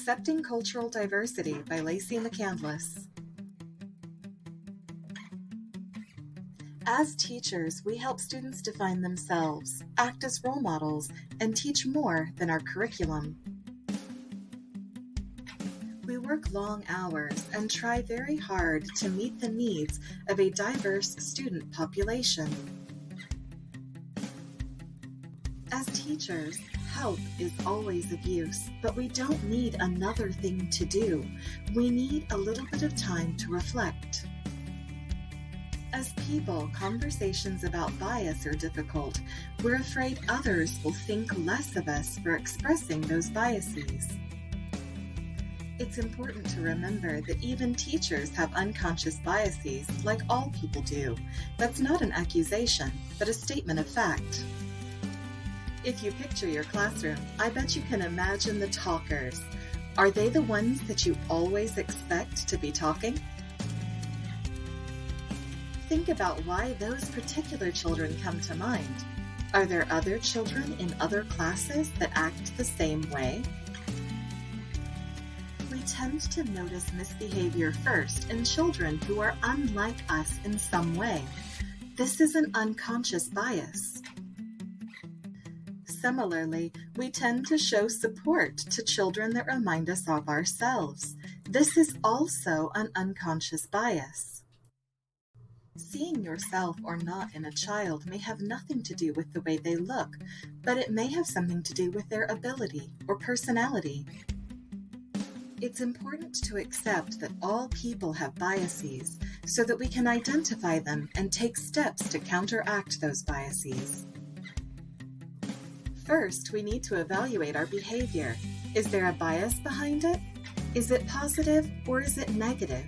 Accepting Cultural Diversity by McCandless. As teachers, we help students define themselves, act as role models, and teach more than our curriculum. We work long hours and try very hard to meet the needs of a diverse student population. As teachers, help is always of use, but we don't need another thing to do. We need a little bit of time to reflect. As people, conversations about bias are difficult. We're afraid others will think less of us for expressing those biases. It's important to remember that even teachers have unconscious biases, like all people do. That's not an accusation, but a statement of fact. If you picture your classroom, I bet you can imagine the talkers. Are they the ones that you always expect to be talking? Think about why those particular children come to mind. Are there other children in other classes that act the same way? We tend to notice misbehavior first in children who are unlike us in some way. This is an unconscious bias. Similarly, we tend to show support to children that remind us of ourselves. This is also an unconscious bias. Seeing yourself or not in a child may have nothing to do with the way they look, but it may have something to do with their ability or personality. It's important to accept that all people have biases so that we can identify them and take steps to counteract those biases. First, we need to evaluate our behavior. Is there a bias behind it? Is it positive or is it negative?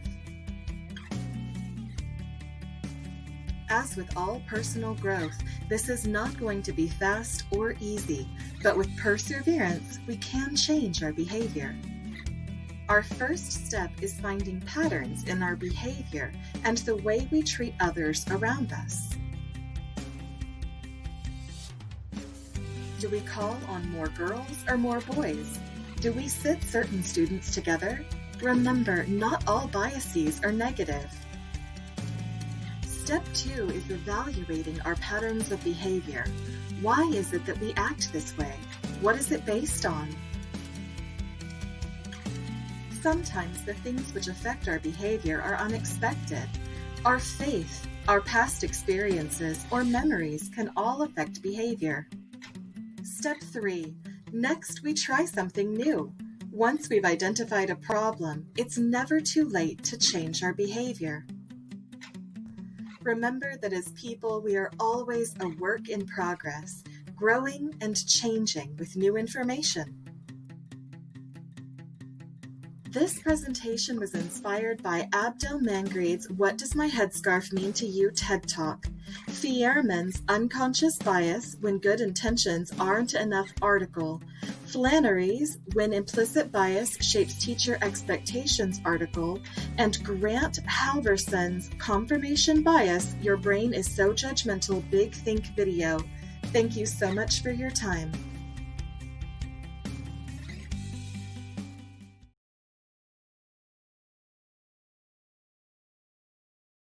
As with all personal growth, this is not going to be fast or easy, but with perseverance, we can change our behavior. Our first step is finding patterns in our behavior and the way we treat others around us. Do we call on more girls or more boys? Do we sit certain students together? Remember, not all biases are negative. Step 2 is evaluating our patterns of behavior. Why is it that we act this way? What is it based on? Sometimes the things which affect our behavior are unexpected. Our faith, our past experiences, or memories can all affect behavior. Step 3. Next, we try something new. Once we've identified a problem, it's never too late to change our behavior. Remember that as people, we are always a work in progress, growing and changing with new information. This presentation was inspired by Abdel Mangrede's What Does My Headscarf Mean to You TED Talk, Fierman's Unconscious Bias When Good Intentions Aren't Enough article, Flannery's When Implicit Bias Shapes Teacher Expectations article, and Grant Halverson's Confirmation Bias, Your Brain is So Judgmental Big Think video. Thank you so much for your time.